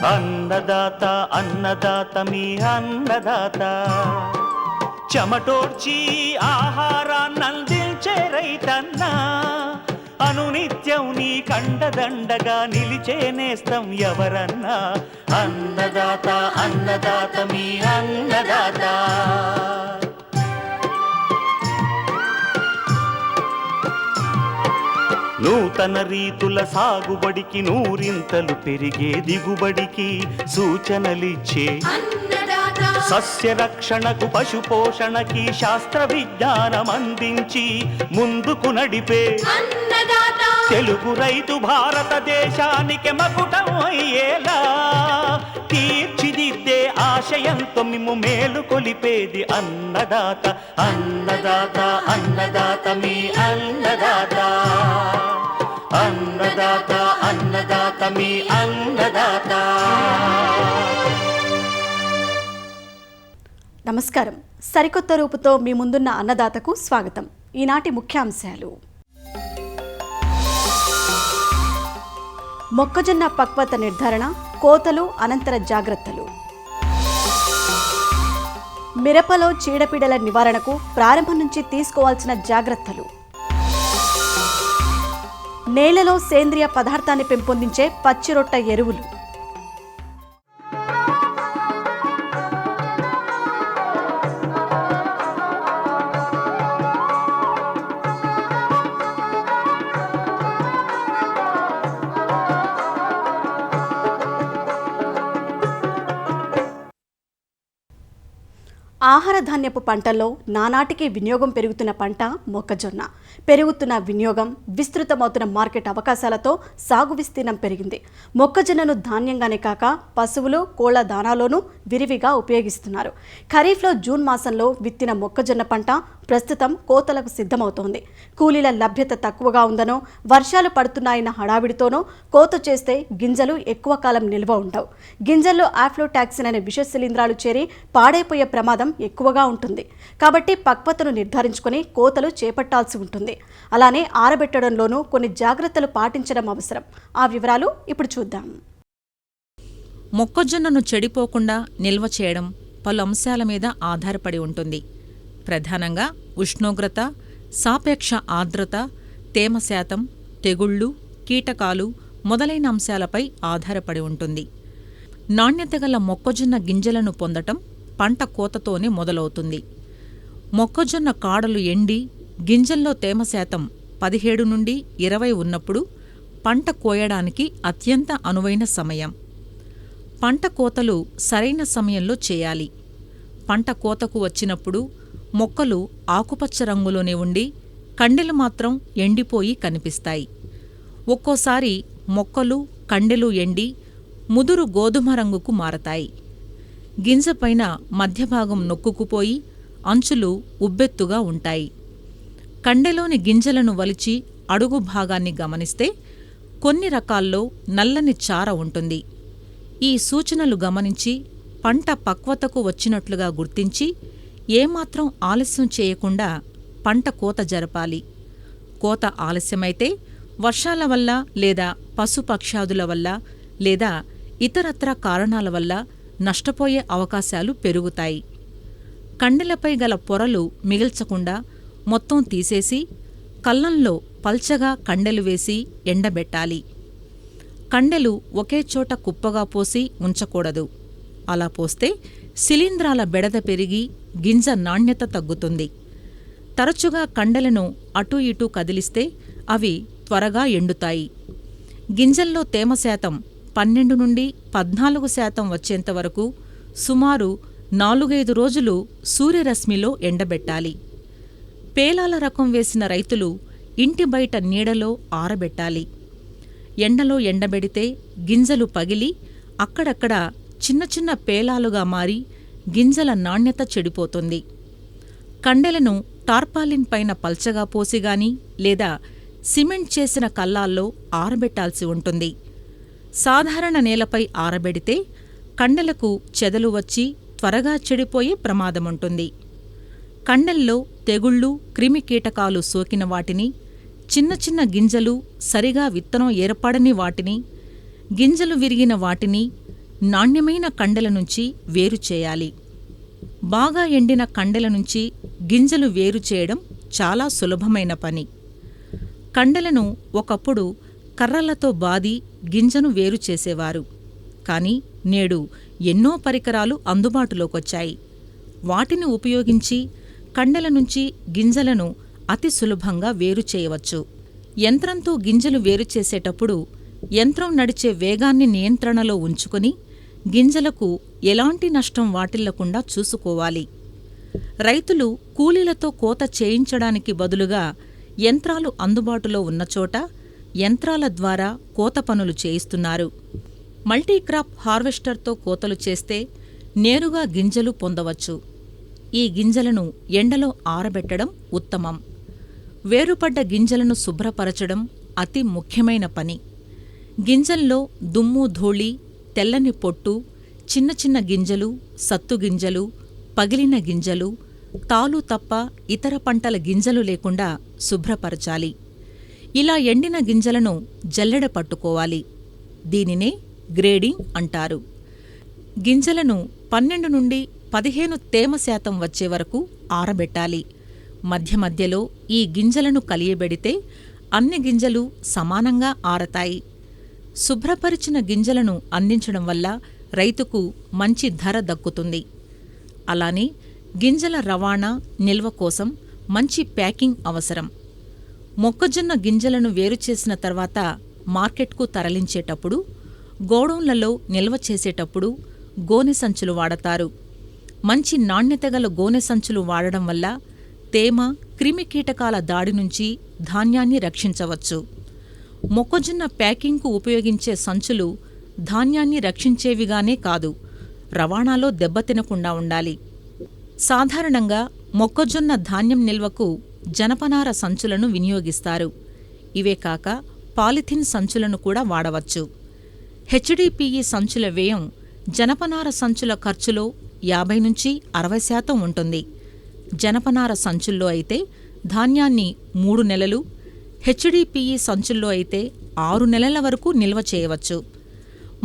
అన్నదాత అన్నదాత మీ అన్నదాత, చెమటోడ్చి ఆహారాన్నందించే రైతన్నా, అనునిత్యం నీ కండదండగా నిలిచే నేస్తం ఎవరన్నా. అన్నదాత అన్నదాత మీ అన్నదాత. నూతన రీతుల సాగుబడికి, నూరింతలు పెరిగే దిగుబడికి సూచనలిచ్చే సస్య రక్షణకు, పశు పోషణకి శాస్త్ర విజ్ఞానం అందించి ముందుకు నడిపే తెలుగు రైతు భారతదేశానికి మకుటం అయ్యేలా తీర్చిదిద్దే ఆశయంతో మిమ్ము మేలు కొలిపేది అన్నదాత. అన్నదాత అన్నదాత మీ అన్నదాత. అన్నదాత అన్నదాత మీ అన్నదాత. నమస్కారం. సరికొత్త రూపుతో మీ ముందున్న అన్నదాతకు స్వాగతం. ఈనాటి ముఖ్యాంశాలు: మొక్కజొన్న పక్వత నిర్ధారణ, కోతలు అనంతర జాగ్రత్తలు, మిరపలో చీడపీడల నివారణకు ప్రారంభం నుంచి తీసుకోవాల్సిన జాగ్రత్తలు, నేలలో సేంద్రియ పదార్థాన్ని పెంపొందించే పచ్చిరొట్ట ఎరువులు, ఆహార ధాన్యపు పంటల్లో నానాటికి వినియోగం పెరుగుతున్న పంట మొక్కజొన్న. పెరుగుతున్న వినియోగం, విస్తృతమవుతున్న మార్కెట్ అవకాశాలతో సాగు విస్తీర్ణం పెరిగింది. మొక్కజొన్నను ధాన్యంగానే కాక పశువులు, కోళ్ల దానాలోనూ విరివిగా ఉపయోగిస్తున్నారు. ఖరీఫ్లో జూన్ మాసంలో విత్తిన మొక్కజొన్న పంట ప్రస్తుతం కోతలకు సిద్ధమవుతోంది. కూలీల లభ్యత తక్కువగా ఉందనో, వర్షాలు పడుతున్నాయన్న హడావిడితోనో కోత చేస్తే గింజలు ఎక్కువ కాలం నిల్వ ఉండవు. గింజల్లో ఆఫ్లోటాక్సిన్ అనే విష శిలీంధ్రాలు చేరి పాడైపోయే ప్రమాదం ఎక్కువగా ఉంటుంది. కాబట్టి పక్వతను నిర్ధారించుకొని కోతలు చేపట్టాల్సి ఉంటుంది. అలానే ఆరబెట్టడంలోనూ కొన్ని జాగ్రత్తలు పాటించడం అవసరం. ఆ వివరాలు ఇప్పుడు చూద్దాం. మొక్కజొన్నను చెడిపోకుండా నిల్వ చేయడం పలు అంశాల మీద ఆధారపడి ఉంటుంది. ప్రధానంగా ఉష్ణోగ్రత, సాపేక్ష ఆర్ద్రత, తేమ శాతం, తెగుళ్లు, కీటకాలు మొదలైన అంశాలపై ఆధారపడి ఉంటుంది. నాణ్యతగల మొక్కజొన్న గింజలను పొందటం పంట కోతతోనే మొదలవుతుంది. మొక్కజొన్న కాడలు ఎండి గింజల్లో తేమ శాతం 17 నుండి 20 ఉన్నప్పుడు పంట కోయడానికి అత్యంత అనువైన సమయం. పంట కోతలు సరైన సమయంలో చేయాలి. పంట కోతకు వచ్చినప్పుడు మొక్కలు ఆకుపచ్చ రంగులోనే ఉండి కండెలు మాత్రం ఎండిపోయి కనిపిస్తాయి. ఒక్కోసారి మొక్కలు, కండెలు ఎండి ముదురు గోధుమ రంగుకు మారతాయి. గింజపైన మధ్యభాగం నొక్కుకుపోయి అంచులు ఉబ్బెత్తుగా ఉంటాయి. కండెలోని గింజలను వలిచి అడుగు భాగాన్ని గమనిస్తే కొన్ని రకాల్లో నల్లని చార ఉంటుంది. ఈ సూచనలు గమనించి పంట పక్వతకు వచ్చినట్లుగా గుర్తించి ఏమాత్రం ఆలస్యం చేయకుండా పంట కోత జరపాలి. కోత ఆలస్యమైతే వర్షాల వల్ల లేదా పశుపక్షాదుల వల్ల లేదా ఇతరత్ర కారణాల వల్ల నష్టపోయే అవకాశాలు పెరుగుతాయి. కండెలపై గల పొరలు మిగిల్చకుండా మొత్తం తీసేసి కల్లంలో పల్చగా కండెలు వేసి ఎండబెట్టాలి. కండెలు ఒకే చోట కుప్పగా పోసి ఉంచకూడదు. అలా పోస్తే శిలీంధ్రాల బెడద పెరిగి గింజ నాణ్యత తగ్గుతుంది. తరచుగా కండెలను అటూ ఇటూ కదిలిస్తే అవి త్వరగా ఎండుతాయి. గింజల్లో తేమ శాతం 12 నుండి 14% వచ్చేంతవరకు సుమారు 4-5 రోజులు సూర్యరశ్మిలో ఎండబెట్టాలి. పేలాల రకం వేసిన రైతులు ఇంటి బయట నీడలో ఆరబెట్టాలి. ఎండలో ఎండబెడితే గింజలు పగిలి అక్కడక్కడ చిన్న చిన్న పేలాలుగా మారి గింజల నాణ్యత చెడిపోతుంది. కండెలను టార్పాలిన్ పైన పల్చగా పోసిగాని లేదా సిమెంట్ చేసిన కల్లాల్లో ఆరబెట్టాల్సి ఉంటుంది. సాధారణ నేలపై ఆరబెడితే కండెలకు చెదలు వచ్చి త్వరగా చెడిపోయే ప్రమాదముంటుంది. కండెల్లో తెగుళ్ళు, క్రిమికీటకాలు సోకిన వాటిని, చిన్న చిన్న గింజలు, సరిగా విత్తనం ఏర్పడని వాటిని, గింజలు విరిగిన వాటిని, నాణ్యమైన కండెల నుంచి వేరు చేయాలి. బాగా ఎండిన కండెల నుంచి గింజలు వేరు చేయడం చాలా సులభమైన పని. కండెలను ఒకప్పుడు కర్రలతో బాది గింజను వేరు చేసేవారు. కానీ నేడు ఎన్నో పరికరాలు అందుబాటులోకొచ్చాయి. వాటిని ఉపయోగించి కండెల నుంచి గింజలను అతి సులభంగా వేరు చేయవచ్చు. యంత్రంతో గింజలు వేరు చేసేటప్పుడు యంత్రం నడిచే వేగాన్ని నియంత్రణలో ఉంచుకుని గింజలకు ఎలాంటి నష్టం వాటిల్లకుండా చూసుకోవాలి. రైతులు కూలీలతో కోత చేయించడానికి బదులుగా యంత్రాలు అందుబాటులో ఉన్నచోట యంత్రాల ద్వారా కోత పనులు చేయిస్తున్నారు. మల్టీక్రాప్ హార్వెస్టర్తో కోతలు చేస్తే నేరుగా గింజలు పొందవచ్చు. ఈ గింజలను ఎండలో ఆరబెట్టడం ఉత్తమం. వేరుపడ్డ గింజలను శుభ్రపరచడం అతి ముఖ్యమైన పని. గింజల్లో దుమ్ము ధూళి, తెల్లని పొట్టు, చిన్న చిన్న గింజలు, సత్తుగింజలు, పగిలిన గింజలు, తాలు తప్ప ఇతర పంటల గింజలు లేకుండా శుభ్రపరచాలి. ఇలా ఎండిన గింజలను జల్లెడ పట్టుకోవాలి. దీనినే గ్రేడింగ్ అంటారు. గింజలను 12 నుండి 15 తేమ శాతం వచ్చే వరకు ఆరబెట్టాలి. మధ్య మధ్యలో ఈ గింజలను కలియబెడితే అన్ని గింజలు సమానంగా ఆరతాయి. శుభ్రపరిచిన గింజలను అందించడం వల్ల రైతుకు మంచి ధర దక్కుతుంది. అలానే గింజల రవాణా, నిల్వ కోసం మంచి ప్యాకింగ్ అవసరం. మొక్కజొన్న గింజలను వేరుచేసిన తర్వాత మార్కెట్కు తరలించేటప్పుడు, గోడౌన్లలో నిల్వ చేసేటప్పుడు గోనె సంచులు వాడతారు. మంచి నాణ్యతగల గోనె సంచులు వాడడం వల్ల తేమ, క్రిమికీటకాల దాడి నుంచి ధాన్యాన్ని రక్షించవచ్చు. మొక్కజొన్న ప్యాకింగ్కు ఉపయోగించే సంచులు ధాన్యాన్ని రక్షించేవిగానే కాదు, రవాణాలో దెబ్బతినకుండా ఉండాలి. సాధారణంగా మొక్కజొన్న ధాన్యం నిల్వకు జనపనార సంచులను వినియోగిస్తారు. ఇవే కాక పాలిథిన్ సంచులను కూడా వాడవచ్చు. హెచ్డిపిఈ సంచుల వ్యయం జనపనార సంచుల ఖర్చులో 50 నుంచి 60% ఉంటుంది. జనపనార సంచుల్లో అయితే ధాన్యాన్ని 3 నెలలు, హెచ్డిపిఈ సంచుల్లో అయితే 6 నెలల వరకు నిల్వ చేయవచ్చు.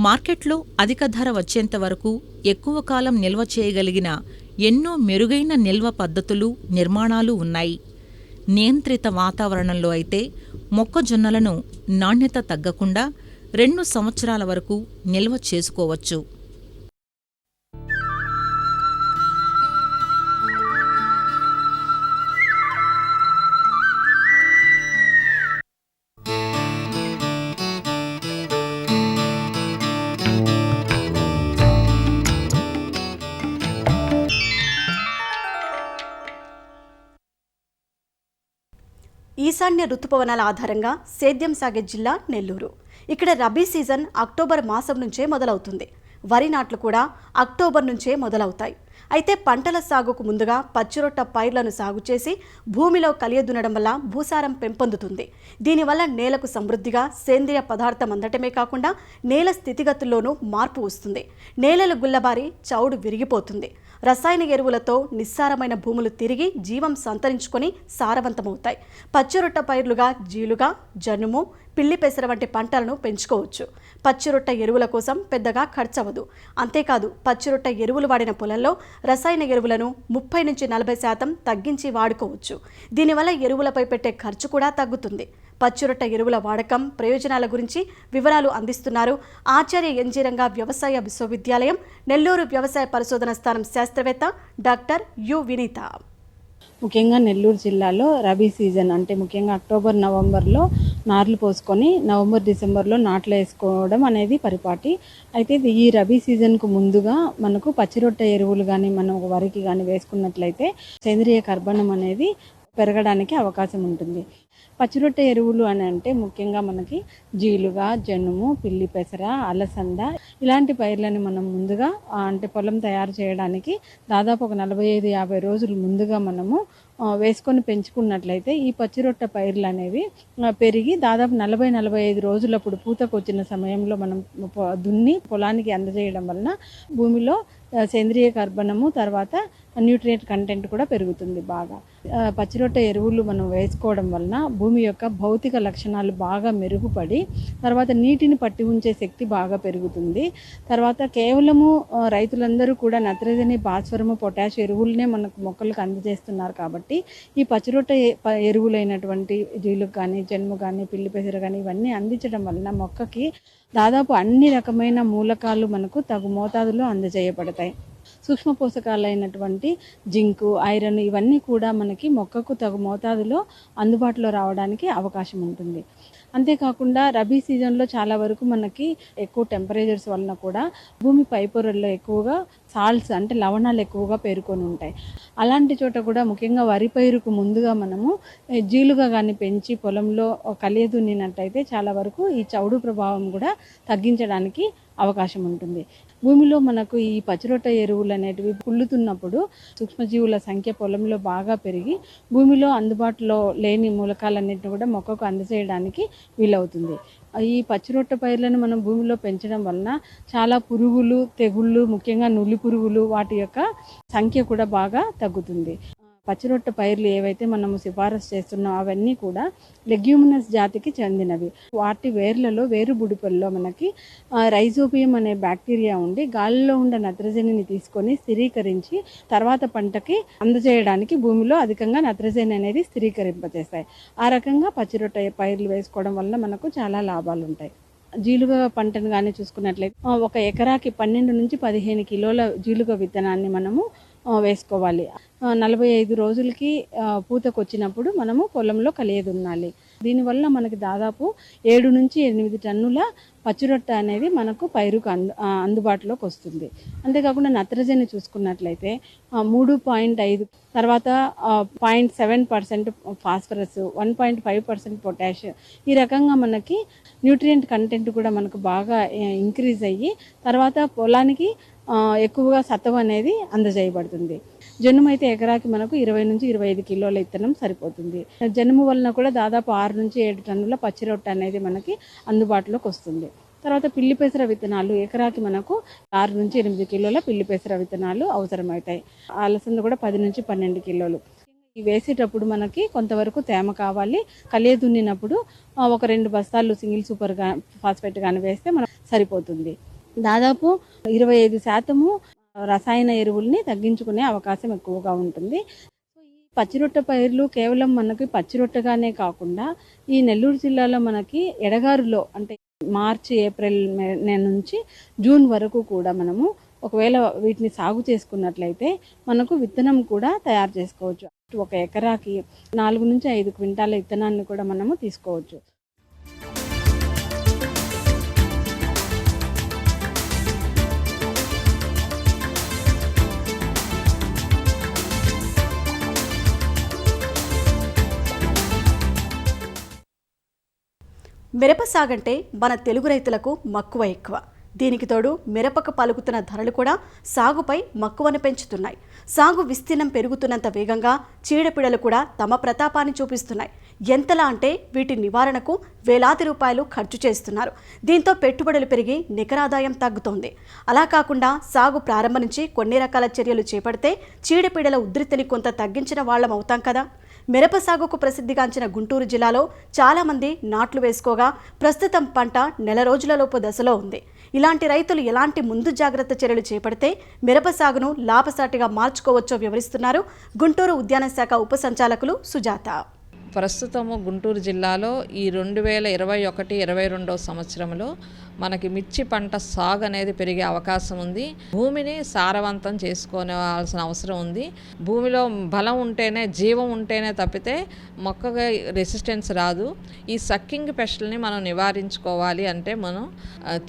మార్కెట్లో అధిక ధర వచ్చేంతవరకు ఎక్కువ కాలం నిల్వ చేయగలిగిన ఎన్నో మెరుగైన నిల్వ పద్ధతులు, నిర్మాణాలు ఉన్నాయి. నియంత్రిత వాతావరణంలో అయితే మొక్కజొన్నలను నాణ్యత తగ్గకుండా 2 సంవత్సరాల వరకు నిల్వ చేసుకోవచ్చు. ఈశాన్య రుతుపవనాల ఆధారంగా సేద్యం సాగే జిల్లా నెల్లూరు. ఇక్కడ రబీ సీజన్ అక్టోబర్ మాసం నుంచే మొదలవుతుంది. వరి నాట్లు కూడా అక్టోబర్ నుంచే మొదలవుతాయి. అయితే పంటల సాగుకు ముందుగా పచ్చిరొట్ట పైర్లను సాగు చేసి భూమిలో కలియదున్నడం వల్ల భూసారం పెంపొందుతుంది. దీనివల్ల నేలకు సమృద్ధిగా సేంద్రియ పదార్థం అందటమే కాకుండా నేల స్థితిగతుల్లోనూ మార్పు వస్తుంది. నేలలు గుల్లబారి చౌడు విరిగిపోతుంది. రసాయన ఎరువులతో నిస్సారమైన భూములు తిరిగి జీవం సంతరించుకొని సారవంతమవుతాయి. పచ్చిరొట్ట పైర్లుగా జీలుగా, జనుము, పిల్లి పెసర వంటి పంటలను పెంచుకోవచ్చు. పచ్చిరొట్ట ఎరువుల కోసం పెద్దగా ఖర్చవదు. అంతేకాదు పచ్చిరొట్ట ఎరువులు వాడిన పొలంలో రసాయన ఎరువులను 30 నుంచి 40% తగ్గించి వాడుకోవచ్చు. దీనివల్ల ఎరువులపై పెట్టే ఖర్చు కూడా తగ్గుతుంది. పచ్చిరొట్ట ఎరువుల వాడకం, ప్రయోజనాల గురించి వివరాలు అందిస్తున్నారు ఆచార్య ఎన్జీ రంగా వ్యవసాయ విశ్వవిద్యాలయం నెల్లూరు వ్యవసాయ పరిశోధన స్థానం శాస్త్రవేత్త డాక్టర్ యు వినీత. ముఖ్యంగా నెల్లూరు జిల్లాలో రబీ సీజన్ అంటే ముఖ్యంగా అక్టోబర్, నవంబర్లో నార్లు పోసుకొని నవంబర్, డిసెంబర్లో నాట్లు వేసుకోవడం అనేది పరిపాటి. అయితే ఈ రబీ సీజన్కు ముందుగా మనకు పచ్చిరొట్ట ఎరువులు కానీ మనం వరికి కానీ వేసుకున్నట్లయితే సేంద్రియ కర్బనం అనేది పెరగడానికి అవకాశం ఉంటుంది. పచ్చిరొట్ట ఎరువులు అని అంటే ముఖ్యంగా మనకి జీలుగా, జనుము, పిల్లి పెసర, అలసంద ఇలాంటి పైర్లను మనం ముందుగా అంటే పొలం తయారు చేయడానికి దాదాపు ఒక 45-50 రోజులు ముందుగా మనము వేసుకొని పెంచుకున్నట్లయితే ఈ పచ్చిరొట్ట పైర్లు అనేవి పెరిగి దాదాపు 40-45 రోజులప్పుడు పూతకు వచ్చిన సమయంలో మనం దున్ని పొలానికి అందజేయడం వలన భూమిలో సేంద్రియ కర్బనము తర్వాత న్యూట్రియంట్ కంటెంట్ కూడా పెరుగుతుంది బాగా. పచ్చిరొట్ట ఎరువులు మనం వేసుకోవడం వలన భూమి యొక్క భౌతిక లక్షణాలు బాగా మెరుగుపడి తర్వాత నీటిని పట్టి ఉంచే శక్తి బాగా పెరుగుతుంది. తర్వాత కేవలము రైతులందరూ కూడా నత్రజని, భాస్వరము, పొటాష్ ఎరువులనే మనకు మొక్కలకు అందజేస్తున్నారు కాబట్టి ఈ పచ్చిరొట్ట ఎరువులైనటువంటి జీలుగు కానీ, జనుము కానీ, పిల్లి పెసర కానీ ఇవన్నీ అందించడం వలన మొక్కకి దాదాపు అన్ని రకమైన మూలకాలు మనకు తగు మోతాదులో అందజేయబడతాయి. సూక్ష్మ పోషకాలైనటువంటి జింకు, ఐరన్ ఇవన్నీ కూడా మనకి మొక్కకు తగు మోతాదులో అందుబాటులో రావడానికి అవకాశం ఉంటుంది. అంతేకాకుండా రబీ సీజన్లో చాలా వరకు మనకి ఎక్కువ టెంపరేచర్స్ వలన కూడా భూమి పైపొరల్లో ఎక్కువగా సాల్ట్స్ అంటే లవణాలు ఎక్కువగా పేరుకొని ఉంటాయి. అలాంటి చోట కూడా ముఖ్యంగా వరి పైరుకు ముందుగా మనము జీలుగా కానీ పెంచి పొలంలో కలియదున్నినట్టయితే చాలా వరకు ఈ చౌడు ప్రభావం కూడా తగ్గించడానికి అవకాశం ఉంటుంది. భూమిలో మనకు ఈ పచ్చిరొట్ట ఎరువులు అనేటివి పుల్లుతున్నప్పుడు సూక్ష్మజీవుల సంఖ్య పొలంలో బాగా పెరిగి భూమిలో అందుబాటులో లేని మూలకాలన్నింటినీ కూడా మొక్కకు అందజేయడానికి వీలవుతుంది. ఈ పచ్చిరొట్ట పైర్లను మనం భూమిలో పెంచడం వలన చాలా పురుగులు, తెగుళ్ళు, ముఖ్యంగా నులి పురుగులు వాటి యొక్క సంఖ్య కూడా బాగా తగ్గుతుంది. పచ్చిరొట్ట పైర్లు ఏవైతే మనము సిఫారసు చేస్తున్నామో అవన్నీ కూడా లెగ్యూమినస్ జాతికి చెందినవి. వాటి వేర్లలో, వేరు బుడిపల్లో మనకి రైజోబియం అనే బ్యాక్టీరియా ఉండి గాలిలో ఉండే నత్రజనిని తీసుకొని స్థిరీకరించి తర్వాత పంటకి అందజేయడానికి భూమిలో అధికంగా నత్రజని అనేది స్థిరీకరింపజేస్తాయి. ఆ రకంగా పచ్చిరొట్ట పైర్లు వేసుకోవడం వల్ల మనకు చాలా లాభాలు ఉంటాయి. జీలుగ పంటను కానీ చూసుకున్నట్లయితే ఒక ఎకరాకి 12 నుంచి 15 కిలోల జీలుగ విత్తనాన్ని మనము వేసుకోవాలి. 45 రోజులకి పూతకొచ్చినప్పుడు మనము పొలంలో కలియదున్నాలి. దీనివల్ల మనకి దాదాపు 7 నుంచి 8 టన్నుల పచ్చిరొట్ట అనేది మనకు పైరుకు అందుబాటులోకి వస్తుంది. అంతేకాకుండా నత్రజని చూసుకున్నట్లయితే 3.5 తర్వాత 0.7% ఫాస్ఫరస్, 1.5% పొటాష్ ఈ రకంగా మనకి న్యూట్రియంట్ కంటెంట్ కూడా మనకు బాగా ఇంక్రీజ్ అయ్యి తర్వాత పొలానికి ఎక్కువగా సత్తువ అనేది అందజేయబడుతుంది. జనుము అయితే ఎకరాకి మనకు 20 నుంచి 25 కిలోల విత్తనం సరిపోతుంది. జనుము వలన కూడా దాదాపు 6 నుంచి 7 టన్నుల పచ్చిరొట్ట అనేది మనకి అందుబాటులోకి వస్తుంది. తర్వాత పిల్లి పెసర విత్తనాలు ఎకరాకి మనకు 6 నుంచి 8 కిలోల పిల్లి పెసర విత్తనాలు అవసరమవుతాయి. అలసంద కూడా 10 నుంచి 12 కిలోలు. ఇవి వేసేటప్పుడు మనకి కొంతవరకు తేమ కావాలి. కలియ దున్నినప్పుడు ఒక 2 బస్తాలు సింగిల్ సూపర్ ఫాస్ఫేట్ కానీ వేస్తే మనకు సరిపోతుంది. దాదాపు 25% రసాయన ఎరువుల్ని తగ్గించుకునే అవకాశం ఎక్కువగా ఉంటుంది. పచ్చిరొట్ట పైర్లు కేవలం మనకి పచ్చిరొట్టగానే కాకుండా ఈ నెల్లూరు జిల్లాలో మనకి ఎడగారులో అంటే మార్చి, ఏప్రిల్ నుంచి జూన్ వరకు కూడా మనము ఒకవేళ వీటిని సాగు చేసుకున్నట్లయితే మనకు విత్తనం కూడా తయారు చేసుకోవచ్చు. ఒక ఎకరాకి 4 నుంచి 5 క్వింటాల విత్తనాన్ని కూడా మనము తీసుకోవచ్చు. మిరప సాగంటే మన తెలుగు రైతులకు మక్కువ ఎక్కువ. దీనికి తోడు మిరపకు పలుకుతున్న ధరలు కూడా సాగుపై మక్కువను పెంచుతున్నాయి. సాగు విస్తీర్ణం పెరుగుతున్నంత వేగంగా చీడపీడలు కూడా తమ ప్రతాపాన్ని చూపిస్తున్నాయి. ఎంతలా అంటే వీటి నివారణకు వేలాది రూపాయలు ఖర్చు చేస్తున్నారు. దీంతో పెట్టుబడులు పెరిగి నికరాదాయం తగ్గుతోంది. అలా కాకుండా సాగు ప్రారంభం నుంచి కొన్ని రకాల చర్యలు చేపడితే చీడపీడల ఉధృతిని కొంత తగ్గించిన వాళ్ళం అవుతాం కదా. మిరప సాగుకు ప్రసిద్ధిగాంచిన గుంటూరు జిల్లాలో చాలామంది నాట్లు వేసుకోగా ప్రస్తుతం పంట నెల రోజులలోపు దశలో ఉంది. ఇలాంటి రైతులు ఎలాంటి ముందు జాగ్రత్త చర్యలు చేపడితే మిరప సాగును లాభసాటిగా మార్చుకోవచ్చో వివరిస్తున్నారు గుంటూరు ఉద్యాన శాఖ ఉప సంచాలకులు సుజాత. ప్రస్తుతము గుంటూరు జిల్లాలో ఈ 2021-22 సంవత్సరంలో మనకి మిర్చి పంట సాగు అనేది పెరిగే అవకాశం ఉంది. భూమిని సారవంతం చేసుకోవాల్సిన అవసరం ఉంది. భూమిలో బలం ఉంటేనే, జీవం ఉంటేనే తప్పితే మొక్కగా రెసిస్టెన్స్ రాదు. ఈ సక్కింగ్ పెస్ట్లని మనం నివారించుకోవాలి అంటే మనం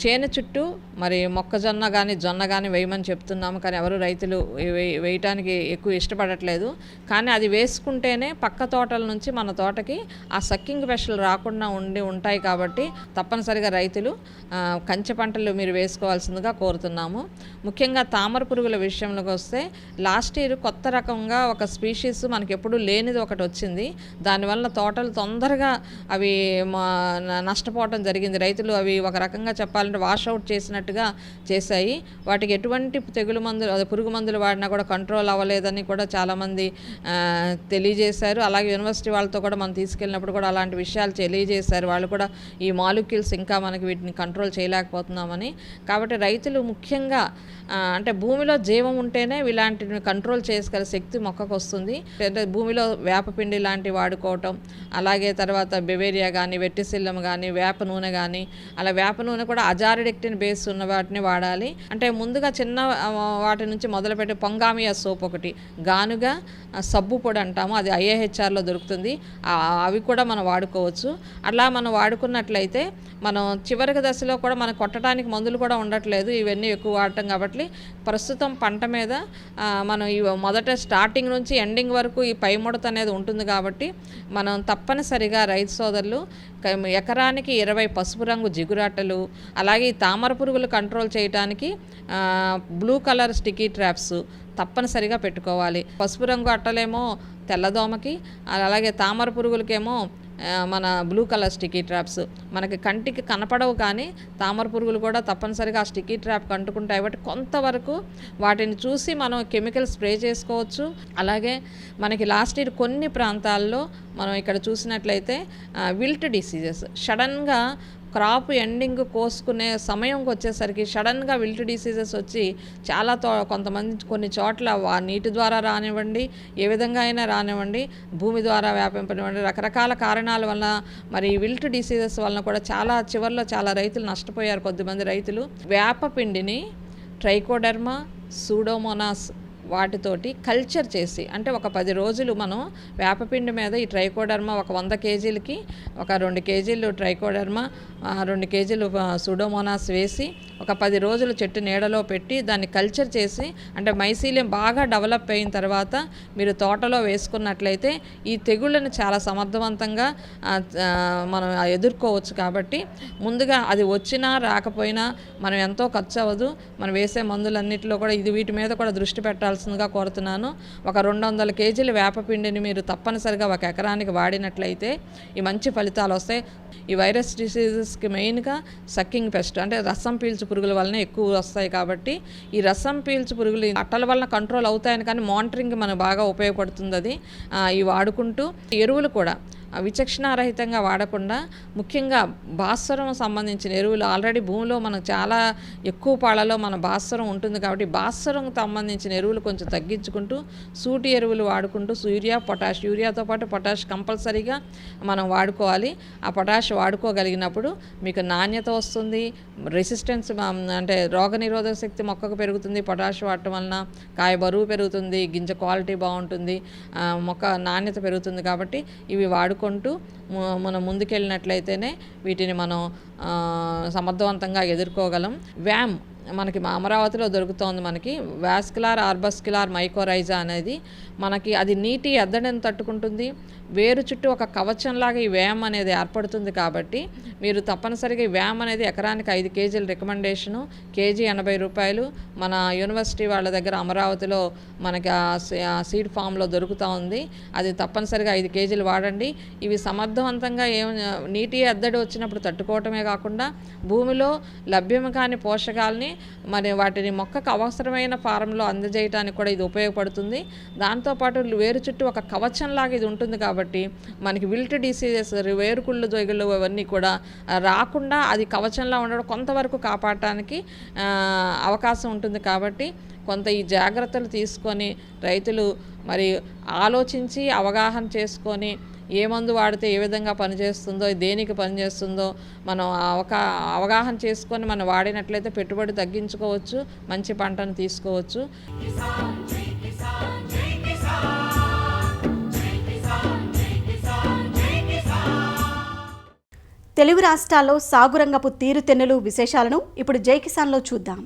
చేను చుట్టూ మరి మొక్కజొన్న కానీ జొన్న కానీ వేయమని చెప్తున్నాము. కానీ ఎవరు రైతులు వేయటానికి ఎక్కువ ఇష్టపడట్లేదు. కానీ అది వేసుకుంటేనే పక్క తోటల నుంచి మన మన తోటకి ఆ సక్కింగ్ పెస్టులు రాకుండా ఉంటాయి కాబట్టి తప్పనిసరిగా రైతులు కంచె పంటలు మీరు వేసుకోవాల్సిందిగా కోరుతున్నాము. ముఖ్యంగా తామర పురుగుల విషయంలోకి వస్తే లాస్ట్ ఇయర్ కొత్త రకంగా ఒక స్పీషీస్ మనకి ఎప్పుడు లేనిది ఒకటి వచ్చింది. దానివల్ల తోటలు తొందరగా అవి నష్టపోవడం జరిగింది. రైతులు అవి ఒక రకంగా చెప్పాలంటే వాషౌట్ చేసినట్టుగా చేశాయి. వాటికి ఎటువంటి తెగులు మందులు పురుగు మందులు వాడినా కూడా కంట్రోల్ అవ్వలేదని కూడా చాలామంది తెలియజేశారు. అలాగే యూనివర్సిటీ వాళ్ళతో కూడా మనం తీసుకెళ్ళినప్పుడు కూడా అలాంటి విషయాలు తెలియజేశారు. వాళ్ళు కూడా ఈ మాలిక్యూల్స్ ఇంకా మనకి వీటిని కంట్రోల్ చేయలేకపోతున్నామని. కాబట్టి రైతులు ముఖ్యంగా అంటే భూమిలో జీవం ఉంటేనే ఇలాంటివి కంట్రోల్ చేసుకునే శక్తి మొక్కకు వస్తుంది. అంటే భూమిలో వేపపిండి లాంటివి వాడుకోవటం, అలాగే తర్వాత బెవేరియా కానీ, వెట్టిసిల్లం కానీ, వేప నూనె కానీ, అలా వేప నూనె కూడా అజారిడెక్టిన్ బేస్ ఉన్న వాటిని వాడాలి. అంటే ముందుగా చిన్న వాటి నుంచి మొదలుపెట్టి పొంగామియా సోప్ ఒకటి, గానుగా సబ్బు పొడి అంటాము, అది IAHRలో దొరుకుతుంది. అవి కూడా మనం వాడుకోవచ్చు. అలా మనం వాడుకున్నట్లయితే మనం చివరికి దశలో కూడా మనం కొట్టడానికి మందులు కూడా ఉండట్లేదు, ఇవన్నీ ఎక్కువ వాడటం. కాబట్టి ప్రస్తుతం పంట మీద మనం ఈ మొదట స్టార్టింగ్ నుంచి ఎండింగ్ వరకు ఈ పై ముడత అనేది ఉంటుంది. కాబట్టి మనం తప్పనిసరిగా రైతు సోదరులు ఎకరానికి 20 పసుపు రంగు జిగురాటలు, అలాగే ఈ తామర పురుగులు కంట్రోల్ చేయడానికి బ్లూ కలర్ స్టిక్కీ ట్రాప్స్ తప్పనిసరిగా పెట్టుకోవాలి. పసుపు రంగు అట్టలేమో తెల్లదోమకి, అలాగే తామర పురుగులకేమో మన బ్లూ కలర్ స్టిక్కీ ట్రాప్స్. మనకి కంటికి కనపడవు కానీ తామర పురుగులు కూడా తప్పనిసరిగా ఆ స్టిక్కీ ట్రాప్ కంటుకుంటాయి. కాబట్టి కొంతవరకు వాటిని చూసి మనం కెమికల్ స్ప్రే చేసుకోవచ్చు. అలాగే మనకి లాస్ట్ ఇయర్ కొన్ని ప్రాంతాల్లో మనం ఇక్కడ చూసినట్లయితే విల్ట్ డిసీజెస్ సడన్గా క్రాప్ ఎండింగ్ కోసుకునే సమయంకి వచ్చేసరికి సడన్గా విల్ట్ డిసీజెస్ వచ్చి చాలా కొంతమంది కొన్ని చోట్ల నీటి ద్వారా రానివ్వండి, ఏ విధంగా అయినా రానివ్వండి, భూమి ద్వారా వ్యాపింపనివ్వండి, రకరకాల కారణాల వల్ల మరి విల్ట్ డిసీజెస్ వలన కూడా చివరిలో చాలా రైతులు నష్టపోయారు. కొద్దిమంది రైతులు వేప పిండిని ట్రైకోడెర్మా, సూడోమోనాస్ వాటితోటి కల్చర్ చేసి, అంటే ఒక 10 రోజులు మనం వేపపిండి మీద ఈ ట్రైకోడర్మా ఒక 100 కేజీలకి ఒక 2 కేజీలు ట్రైకోడర్మా, 2 కేజీలు సూడోమోనాస్ వేసి ఒక 10 రోజులు చెట్టు నీడలో పెట్టి దాన్ని కల్చర్ చేసి, అంటే మైసీలియం బాగా డెవలప్ అయిన తర్వాత మీరు తోటలో వేసుకున్నట్లయితే ఈ తెగుళ్ళని చాలా సమర్థవంతంగా మనం ఎదుర్కోవచ్చు. కాబట్టి ముందుగా అది వచ్చినా రాకపోయినా మనం ఎంతో ఖర్చు అవ్వదు. మనం వేసే మందులన్నింటిలో కూడా వీటి మీద కూడా దృష్టి పెట్టాల్సిందిగా కోరుతున్నాను. ఒక 200 కేజీల వేపపిండిని మీరు తప్పనిసరిగా ఒక ఎకరానికి వాడినట్లయితే ఈ మంచి ఫలితాలు వస్తాయి. ఈ వైరస్ డిసీజెస్కి మెయిన్గా సక్కింగ్ పెస్ట్ అంటే రసం పీల్చు పురుగుల వలన ఎక్కువ వస్తాయి. కాబట్టి ఈ రసం పీల్చు పురుగులు అట్టల వలన కంట్రోల్ అవుతాయని, కానీ మానిటరింగ్ మనకు బాగా ఉపయోగపడుతుంది. అది ఇవి వాడుకుంటూ ఎరువులు కూడా విచక్షణారహితంగా వాడకుండా ముఖ్యంగా భాస్వరం సంబంధించిన ఎరువులు ఆల్రెడీ భూమిలో మనకు చాలా ఎక్కువ పాళ్ళలో మన భాస్వరం ఉంటుంది. కాబట్టి భాస్వరం సంబంధించిన ఎరువులు కొంచెం తగ్గించుకుంటూ సూటి ఎరువులు వాడుకుంటూ యూరియాతో పాటు పొటాష్ కంపల్సరీగా మనం వాడుకోవాలి. ఆ పొటాష్ వాడుకోగలిగినప్పుడు మీకు నాణ్యత వస్తుంది, రెసిస్టెన్స్ అంటే రోగనిరోధక శక్తి మొక్కకు పెరుగుతుంది. పొటాష్ వాడటం వలన కాయ బరువు పెరుగుతుంది, గింజ క్వాలిటీ బాగుంటుంది, మొక్క నాణ్యత పెరుగుతుంది. కాబట్టి ఇవి వాడుకుంటూ మనం ముందుకెళ్ళినట్లయితేనే వీటిని మనం సమర్థవంతంగా ఎదుర్కోగలం. వ్యామ్ మనకి అమరావతిలో దొరుకుతోంది. మనకి వాస్కులార్ ఆర్బస్కులార్ మైకోరైజా అనేది మనకి అది నీటి ఎద్దడిని తట్టుకుంటుంది. వేరు చుట్టూ ఒక కవచంలాగా ఈ వ్యామ్ అనేది ఏర్పడుతుంది. కాబట్టి మీరు తప్పనిసరిగా ఈ వ్యామ్ అనేది ఎకరానికి 5 కేజీల రికమెండేషను, కేజీ 80 రూపాయలు. మన యూనివర్సిటీ వాళ్ళ దగ్గర అమరావతిలో మనకి ఆ సీడ్ ఫామ్లో దొరుకుతూ ఉంది. అది తప్పనిసరిగా 5 కేజీలు వాడండి. ఇవి సమర్థవంతంగా నీటి ఎద్దడి వచ్చినప్పుడు తట్టుకోవటమే కాకుండా భూమిలో లభ్యం కాని పోషకాలని మరి వాటిని మొక్కకు అవసరమైన ఫారంలో అందజేయడానికి కూడా ఇది ఉపయోగపడుతుంది. దాంతోపాటు వేరు చుట్టూ ఒక కవచంలాగా ఇది ఉంటుంది. కాబట్టి మనకి విల్ట్ డిసీజెస్, వేరుకుళ్ళు దొగళ్ళు అవన్నీ కూడా రాకుండా అది కవచంలా ఉండడం కొంతవరకు కాపాడటానికి అవకాశం ఉంటుంది. కాబట్టి కొంత ఈ జాగ్రత్తలు తీసుకొని రైతులు మరి ఆలోచించి అవగాహన చేసుకొని ఏ మందు వాడితే ఏ విధంగా పనిచేస్తుందో, దేనికి పనిచేస్తుందో మనం అవగాహన చేసుకొని మనం వాడినట్లయితే పెట్టుబడి తగ్గించుకోవచ్చు, మంచి పంటను తీసుకోవచ్చు. తెలుగు రాష్ట్రాల్లో సాగురంగపు తీరుతెన్నులు విశేషాలను ఇప్పుడు జై కిసాన్లో చూద్దాం.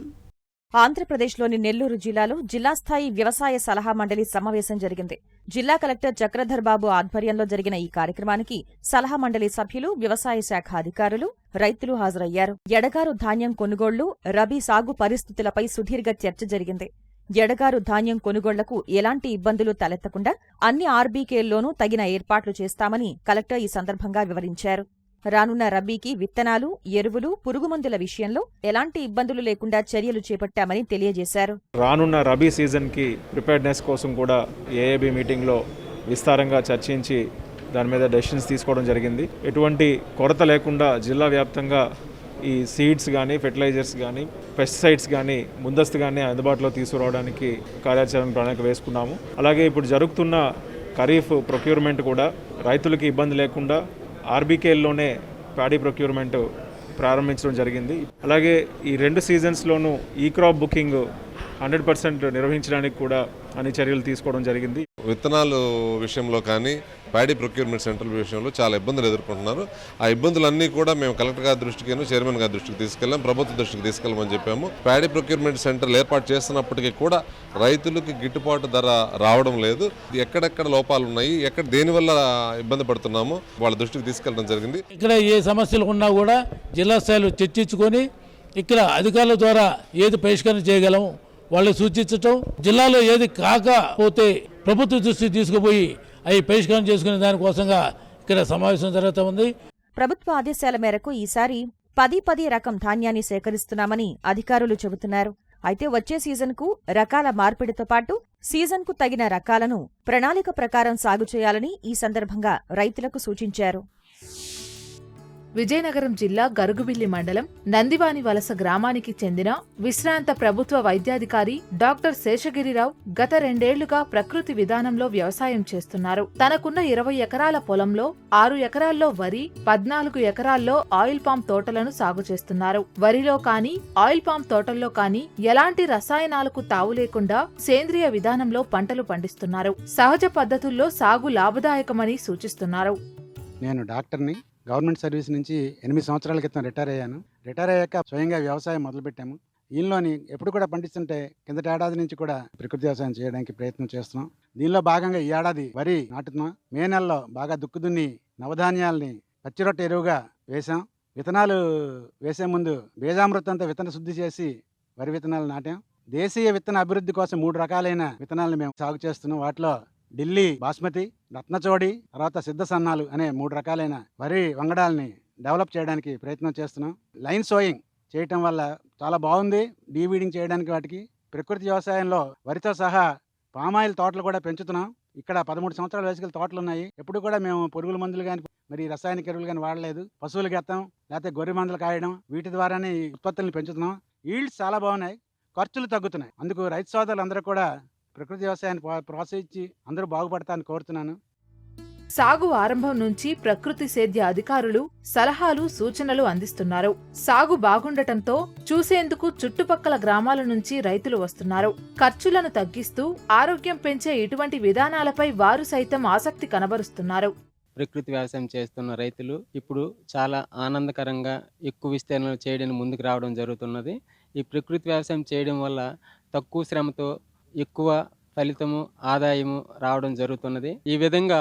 ఆంధ్రప్రదేశ్లోని నెల్లూరు జిల్లాలో జిల్లా స్థాయి వ్యవసాయ సలహా మండలి సమావేశం జరిగింది. జిల్లా కలెక్టర్ చక్రధర్ బాబు ఆధ్వర్యంలో జరిగిన ఈ కార్యక్రమానికి సలహా మండలి సభ్యులు, వ్యవసాయ శాఖ అధికారులు, రైతులు హాజరయ్యారు. ఎడగారు ధాన్యం కొనుగోళ్లు, రబీ సాగు పరిస్థితులపై సుదీర్ఘ చర్చ జరిగింది. ఎడగారు ధాన్యం కొనుగోళ్లకు ఎలాంటి ఇబ్బందులు తలెత్తకుండా అన్ని ఆర్బీకేల్లోనూ తగిన ఏర్పాట్లు చేస్తామని కలెక్టర్ ఈ సందర్భంగా వివరించారు. రానున్న రబీకి విత్తనాలు, ఎరువులు, పురుగుమందుల విషయంలో ఎలాంటి ఇబ్బందులు లేకుండా చర్యలు చేపట్టామని తెలియజేశారు. రానున్న రబీ సీజన్కి ప్రిపేర్నెస్ కోసం కూడా ఏఏబీ మీటింగ్లో విస్తారంగా చర్చించి దాని మీద డెసిషన్స్ తీసుకోవడం జరిగింది. ఎటువంటి కొరత లేకుండా జిల్లా వ్యాప్తంగా ఈ సీడ్స్ కానీ, ఫెర్టిలైజర్స్ కానీ, పెస్టిసైడ్స్ కానీ ముందస్తుగానే అందుబాటులో తీసుకురావడానికి కార్యాచరణ ప్రణాళిక వేసుకున్నాము. అలాగే ఇప్పుడు జరుగుతున్న ఖరీఫ్ ప్రొక్యూర్మెంట్ కూడా రైతులకి ఇబ్బంది లేకుండా ఆర్బీకేల్లోనే ప్యాడీ ప్రొక్యూర్మెంట్ ప్రారంభించడం జరిగింది. అలాగే ఈ 2 సీజన్స్లోనూ ఈ క్రాప్ బుకింగ్ 100% నిర్వహించడానికి కూడా అన్ని చర్యలు తీసుకోవడం జరిగింది. విత్తనాలు విషయంలో కానీ, ప్యాడీ ప్రొక్యూర్మెంట్ సెంటర్ విషయంలో చాలా ఇబ్బందులు ఎదుర్కొంటున్నారు. ఆ ఇబ్బందులన్నీ కూడా మేము కలెక్టర్ గారి దృష్టికి, చైర్మన్ గారి దృష్టికి తీసుకెళ్ళాం, ప్రభుత్వ దృష్టికి తీసుకెళ్ళమని చెప్పాము. ప్యాడీ ప్రొక్యూర్మెంట్ సెంటర్లు ఏర్పాటు చేస్తున్నప్పటికీ కూడా రైతులకు గిట్టుబాటు ధర రావడం లేదు. ఎక్కడెక్కడ లోపాలు ఉన్నాయి, ఎక్కడ దేనివల్ల ఇబ్బంది పడుతున్నామో వాళ్ళ దృష్టికి తీసుకెళ్ళడం జరిగింది. ఇక్కడ ఏ సమస్యలు ఉన్నా కూడా జిల్లా స్థాయిలో చర్చించుకొని ఇక్కడ అధికారుల ద్వారా ఏది పరిష్కారం చేయగలం వాళ్ళు సూచించటం, జిల్లాలో ఏది కాకపోతే ప్రభుత్వ దృష్టికి తీసుకుపోయి అవి పరిష్కారం చేసుకునే దానికోసంగా ఇక్కడ సమావేశం జరుగుతూ ఉంది. ప్రభుత్వ ఆదేశాల మేరకు ఈసారి 10 రకం ధాన్యాన్ని సేకరిస్తున్నామని అధికారులు చెబుతున్నారు. అయితే వచ్చే సీజన్కు రకాల మార్పిడితో పాటు సీజన్కు తగిన రకాలను ప్రణాళిక ప్రకారం సాగు చేయాలని ఈ సందర్భంగా రైతులకు సూచించారు. విజయనగరం జిల్లా గరుగుబిల్లి మండలం నందివాని వలస గ్రామానికి చెందిన విశ్రాంత ప్రభుత్వ వైద్యాధికారి డాక్టర్ శేషగిరిరావు గత 2 ఏళ్లుగా ప్రకృతి విధానంలో వ్యవసాయం చేస్తున్నారు. తనకున్న 20 ఎకరాల పొలంలో 6 ఎకరాల్లో వరి, 14 ఎకరాల్లో ఆయిల్ పామ్ తోటలను సాగు చేస్తున్నారు. వరిలో కానీ, ఆయిల్ పామ్ తోటల్లో కానీ ఎలాంటి రసాయనాలకు తావు లేకుండా సేంద్రియ విధానంలో పంటలు పండిస్తున్నారు. సహజ పద్ధతుల్లో సాగు లాభదాయకమని సూచిస్తున్నారు. నేను డాక్టర్ని. గవర్నమెంట్ సర్వీస్ నుంచి 8 సంవత్సరాల క్రితం రిటైర్ అయ్యాను. రిటైర్ అయ్యాక స్వయంగా వ్యవసాయం మొదలుపెట్టాము. దీనిలోని ఎప్పుడు కూడా పండిస్తుంటే కిందటి ఏడాది నుంచి కూడా ప్రకృతి వ్యవసాయం చేయడానికి ప్రయత్నం చేస్తున్నాం. దీనిలో భాగంగా ఈ ఏడాది వరి నాటుతున్నాం. మే నెలలో బాగా దుక్కు నవధాన్యాల్ని పచ్చిరొట్ట ఎరువుగా వేసాం. విత్తనాలు వేసే ముందు బీజామృతంతో విత్తన శుద్ధి చేసి వరి విత్తనాలు నాటాం. దేశీయ విత్తన అభివృద్ధి కోసం 3 రకాలైన విత్తనాలను మేము సాగు చేస్తున్నాం. వాటిలో ఢిల్లీ బాస్మతి, రత్నచోడి, తర్వాత సిద్ధ సన్నాలు అనే 3 రకాలైన వరి వంగడాలని డెవలప్ చేయడానికి ప్రయత్నం చేస్తున్నాం. లైన్ సోయింగ్ చేయటం వల్ల చాలా బాగుంది. డీవీడింగ్ చేయడానికి వాటికి ప్రకృతి వ్యవసాయంలో వరితో సహా పామాయిల్ తోటలు కూడా పెంచుతున్నాం. ఇక్కడ 13 సంవత్సరాల వయసుల తోటలు ఉన్నాయి. ఎప్పుడు కూడా మేము పురుగుల మందులు కానీ, మరి రసాయనిక ఎరువులు కానీ వాడలేదు. పశువులు గెత్తం, లేకపోతే గొర్రె మందులు కాయడం, వీటి ద్వారానే ఉత్పత్తులను పెంచుతున్నాం. ఈల్డ్స్ చాలా బాగున్నాయి, ఖర్చులు తగ్గుతున్నాయి. అందుకు రైతు సోదరులు అందరూ కూడా ప్రకృతి వ్యవసాయాన్ని ప్రోత్సహించి అందరూ బాగుపడతానని కోరుతున్నాను. సాగు ఆరంభం నుంచి ప్రకృతి సేద్య అధికారులు సలహాలు, సూచనలు అందిస్తున్నారు. సాగు బాగుండటంతో చూసేందుకు చుట్టుపక్కల గ్రామాల నుంచి రైతులు వస్తున్నారు. ఖర్చులను తగ్గిస్తూ ఆరోగ్యం పెంచే ఇటువంటి విధానాలపై వారు సైతం ఆసక్తి కనబరుస్తున్నారు. ప్రకృతి వ్యవసాయం చేస్తున్న రైతులు ఇప్పుడు చాలా ఆనందకరంగా ఎక్కువ విస్తీర్ణంలో చేయడానికి ముందుకు రావడం జరుగుతున్నది. ఈ ప్రకృతి వ్యవసాయం చేయడం వల్ల తక్కువ శ్రమతో ఎక్కువ ఫలితము, ఆదాయము రావడం జరుగుతున్నది. ఈ విధంగా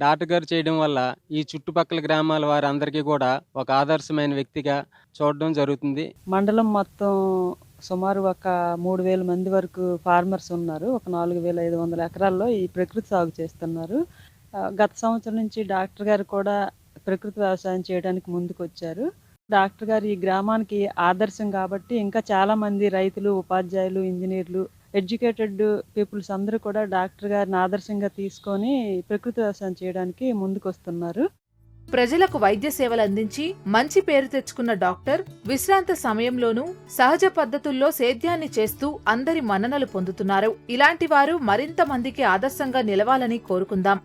డాక్టర్ గారు చేయడం వల్ల ఈ చుట్టుపక్కల గ్రామాల వారందరికీ కూడా ఒక ఆదర్శమైన వ్యక్తిగా చూడడం జరుగుతుంది. మండలం మొత్తం సుమారు ఒక 3000 మంది వరకు ఫార్మర్స్ ఉన్నారు. ఒక 4500 ఎకరాల్లో ఈ ప్రకృతి సాగు చేస్తున్నారు. గత సంవత్సరం నుంచి డాక్టర్ గారు కూడా ప్రకృతి వ్యవసాయం చేయడానికి ముందుకు వచ్చారు. డాక్టర్ గారు ఈ గ్రామానికి ఆదర్శం కాబట్టి ఇంకా చాలా మంది రైతులు, ఉపాధ్యాయులు, ఇంజనీర్లు, ఎడ్యుకేటెడ్ పీపుల్స్ అందరూ కూడా డాక్టర్ గారిని ఆదర్శంగా తీసుకొని ప్రకృతి వ్యవసాయం చేయడానికి ముందుకు వస్తున్నారు. ప్రజలకు వైద్య సేవలు అందించి మంచి పేరు తెచ్చుకున్న డాక్టర్ విశ్రాంత సమయంలోనూ సహజ పద్ధతుల్లో సేద్యాన్ని చేస్తూ అందరి మన్ననలు పొందుతున్నారు. ఇలాంటి వారు మరింత మందికి ఆదర్శంగా నిలవాలని కోరుకుందాం.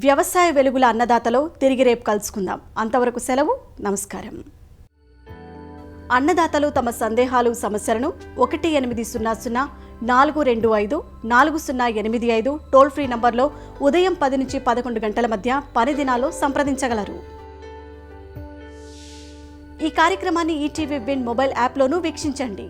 వ్యవసాయ వెలుగుల అన్నదాతలో తిరిగి రేపు కలుసుకుందాం. అంతవరకు సెలవు. నమస్కారం. అన్నదాతలు తమ సందేహాలు, సమస్యలను 1800 425 4085 టోల్ ఫ్రీ నంబర్లో ఉదయం 10 నుంచి 11 గంటల మధ్య పని దినాల్లో సంప్రదించగలరు. ఈ కార్యక్రమాన్ని ఈటీవీ విన్ మొబైల్ యాప్లోనూ వీక్షించండి.